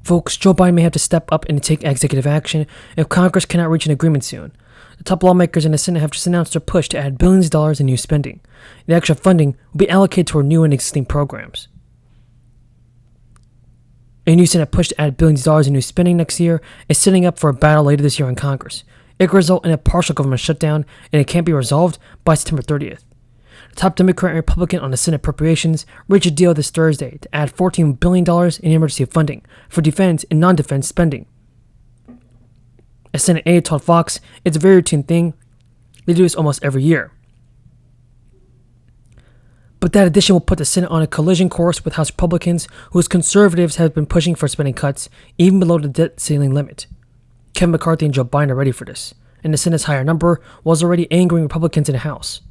Folks, Joe Biden may have to step up and take executive action if Congress cannot reach an agreement soon. The top lawmakers in the Senate have just announced their push to add billions of dollars in new spending. The extra funding will be allocated toward new and existing programs. A new Senate push to add billions of dollars in new spending next year is setting up for a battle later this year in Congress. It could result in a partial government shutdown, and it can't be resolved by September 30th. The top Democrat and Republican on the Senate appropriations reached a deal this Thursday to add $14 billion in emergency funding for defense and non-defense spending. A Senate aide told Fox it's a very routine thing. They do this almost every year. But that addition will put the Senate on a collision course with House Republicans, whose conservatives have been pushing for spending cuts even below the debt ceiling limit. Kevin McCarthy and Joe Biden are ready for this, and the Senate's higher number was already angering Republicans in the House.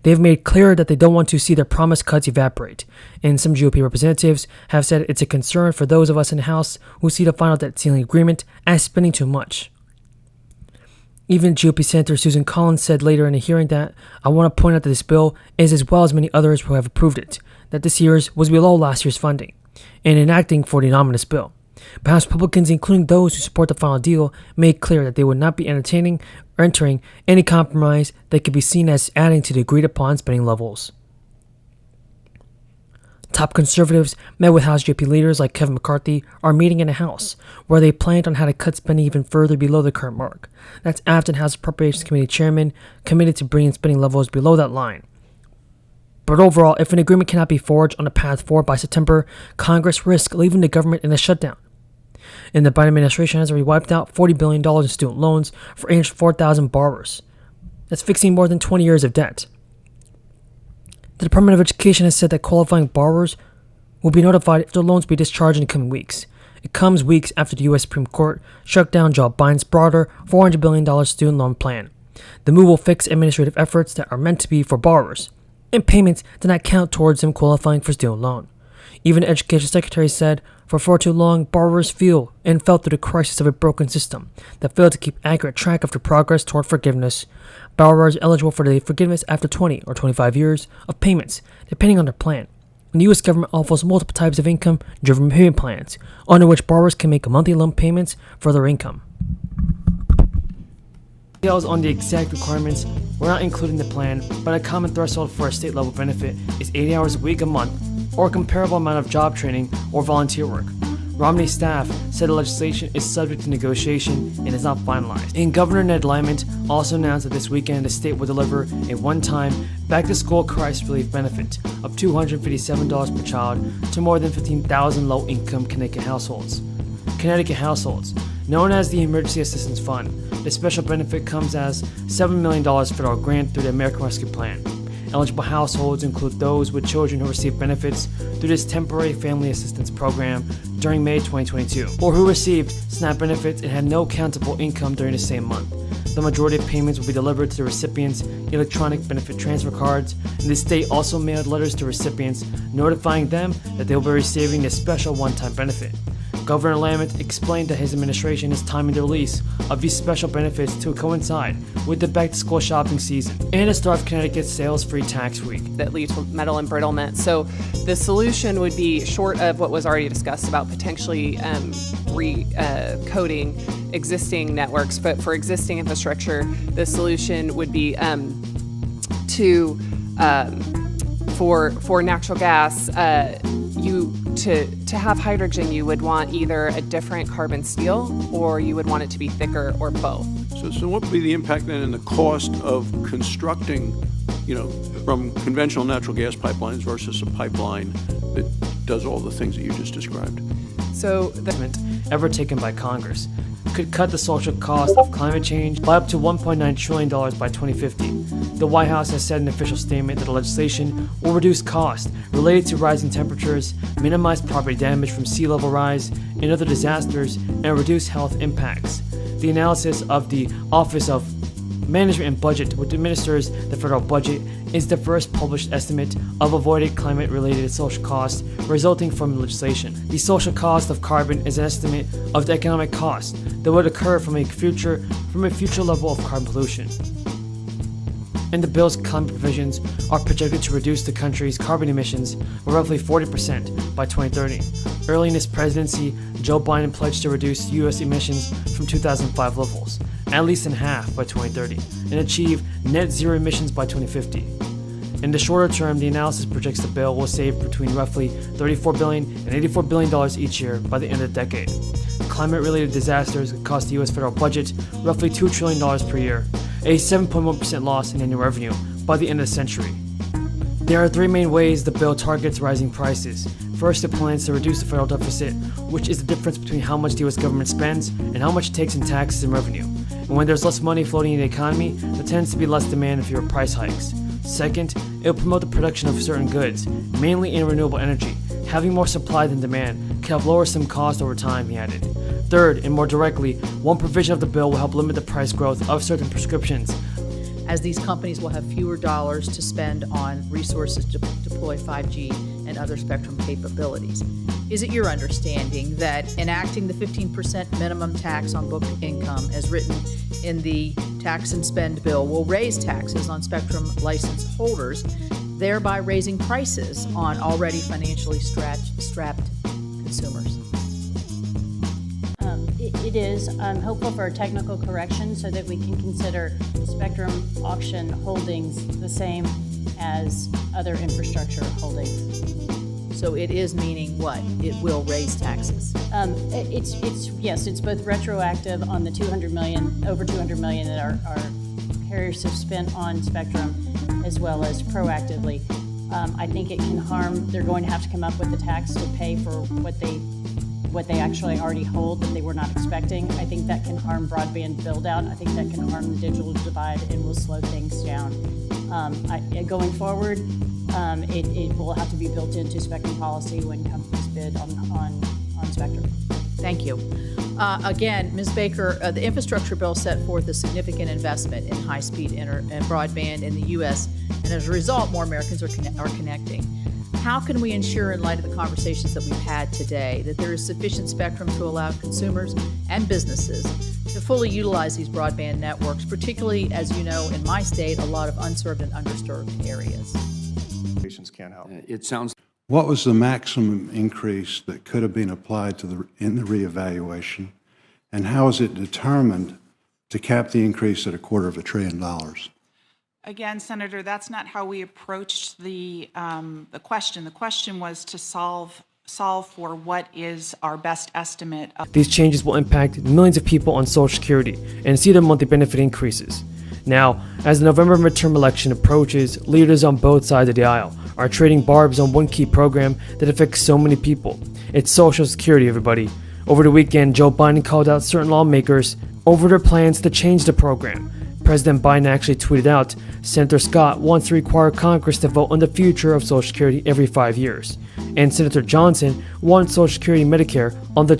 They have made clear that they don't want to see their promised cuts evaporate, and some GOP representatives have said it's a concern for those of us in the House who see the final debt ceiling agreement as spending too much. Even GOP Senator Susan Collins said later in a hearing that, "I want to point out that this bill is, as well as many others who have approved it, that this year's was below last year's funding, and enacting for the omnibus bill. But House Republicans, including those who support the final deal, made clear that they would not be entertaining or entering any compromise that could be seen as adding to the agreed-upon spending levels." Top conservatives met with House GOP leaders like Kevin McCarthy are meeting in the House, where they planned on how to cut spending even further below the current mark. That's after the House Appropriations Committee chairman committed to bringing spending levels below that line. But overall, if an agreement cannot be forged on a path forward by September, Congress risks leaving the government in a shutdown. And the Biden administration has already wiped out $40 billion in student loans for 4,000 borrowers. That's fixing more than 20 years of debt. The Department of Education has said that qualifying borrowers will be notified if their loans be discharged in the coming weeks. It comes weeks after the U.S. Supreme Court struck down Joe Biden's broader $400 billion student loan plan. The move will fix administrative efforts that are meant to be for borrowers, and payments do not count towards them qualifying for student loan. Even the Education Secretary said, for far too long, borrowers feel and felt through the crisis of a broken system that failed to keep accurate track of their progress toward forgiveness. Borrowers eligible for the forgiveness after 20 or 25 years of payments, depending on their plan. And the U.S. government offers multiple types of income-driven payment plans, under which borrowers can make monthly lump payments for their income. Details on the exact requirements were not included in the plan, but a common threshold for a state-level benefit is 80 hours a week a month, or a comparable amount of job training or volunteer work. Romney's staff said the legislation is subject to negotiation and is not finalized. And Governor Ned Lamont also announced that this weekend the state will deliver a one-time back-to-school crisis relief benefit of $257 per child to more than 15,000 low-income Connecticut households. Known as the Emergency Assistance Fund, the special benefit comes as $7 million federal grant through the American Rescue Plan. Eligible households include those with children who receive benefits through this temporary family assistance program during May 2022, or who received SNAP benefits and had no countable income during the same month. The majority of payments will be delivered to the recipients' electronic benefit transfer cards, and the state also mailed letters to recipients notifying them that they will be receiving this special one-time benefit. Governor Lamont explained that his administration is timing the release of these special benefits to coincide with the back-to-school shopping season and the start of Connecticut's sales-free tax week that lead to metal embrittlement. So the solution would be, short of what was already discussed about potentially recoding existing networks, but for existing infrastructure, the solution would be for natural gas, to have hydrogen, you would want either a different carbon steel or you would want it to be thicker or both. So what would be the impact then in the cost of constructing, from conventional natural gas pipelines versus a pipeline that does all the things that you just described? So the ever taken by Congress could cut the social cost of climate change by up to $1.9 trillion by 2050. The White House has said in an official statement that the legislation will reduce costs related to rising temperatures, minimize property damage from sea level rise and other disasters, and reduce health impacts. The analysis of the Office of Management and Budget, which administers the federal budget, is the first published estimate of avoided climate-related social costs resulting from legislation. The social cost of carbon is an estimate of the economic cost that would occur from a future level of carbon pollution. and the bill's climate provisions are projected to reduce the country's carbon emissions by roughly 40% by 2030. Early in his presidency, Joe Biden pledged to reduce U.S. emissions from 2005 levels, at least in half by 2030, and achieve net zero emissions by 2050. In the shorter term, the analysis projects the bill will save between roughly $34 billion and $84 billion each year by the end of the decade. Climate-related disasters cost the U.S. federal budget roughly $2 trillion per year, a 7.1% loss in annual revenue by the end of the century. There are three main ways the bill targets rising prices. First, it plans to reduce the federal deficit, which is the difference between how much the U.S. government spends and how much it takes in taxes and revenue. And when there's less money floating in the economy, there tends to be less demand and fewer price hikes. Second, it will promote the production of certain goods, mainly in renewable energy. Having more supply than demand can help lower some cost over time, he added. Third, and more directly, one provision of the bill will help limit the price growth of certain prescriptions, as these companies will have fewer dollars to spend on resources to deploy 5G and other spectrum capabilities. Is it your understanding that enacting the 15% minimum tax on book income as written in the tax and spend bill will raise taxes on spectrum license holders, thereby raising prices on already financially strapped consumers? It is. I'm hopeful for a technical correction so that we can consider spectrum auction holdings the same as other infrastructure holdings. So it is meaning what? It will raise taxes. It's both retroactive on the over 200 million that our carriers have spent on spectrum, as well as proactively. I think it can harm. They're going to have to come up with the tax to pay for what they actually already hold that they were not expecting. I think that can harm broadband build-out. I think that can harm the digital divide and will slow things down. Going forward, it will have to be built into spectrum policy when companies bid on spectrum. Thank you. Again, Ms. Baker, the infrastructure bill set forth a significant investment in high-speed and broadband in the U.S., and as a result, more Americans are connecting. How can we ensure, in light of the conversations that we've had today, that there is sufficient spectrum to allow consumers and businesses to fully utilize these broadband networks, particularly, as you know, in my state, a lot of unserved and underserved areas? Can't help. It sounds. What was the maximum increase that could have been applied to in the reevaluation, and how is it determined to cap the increase at $250 billion? Again, Senator, that's not how we approached the question. The question was to solve for what is our best estimate of. These changes will impact millions of people on Social Security and see their monthly benefit increases. Now, as the November midterm election approaches, leaders on both sides of the aisle are trading barbs on one key program that affects so many people. It's Social Security, everybody. Over the weekend, Joe Biden called out certain lawmakers over their plans to change the program. President Biden actually tweeted out, Senator Scott wants to require Congress to vote on the future of Social Security every 5 years. And Senator Johnson wants Social Security and Medicare on the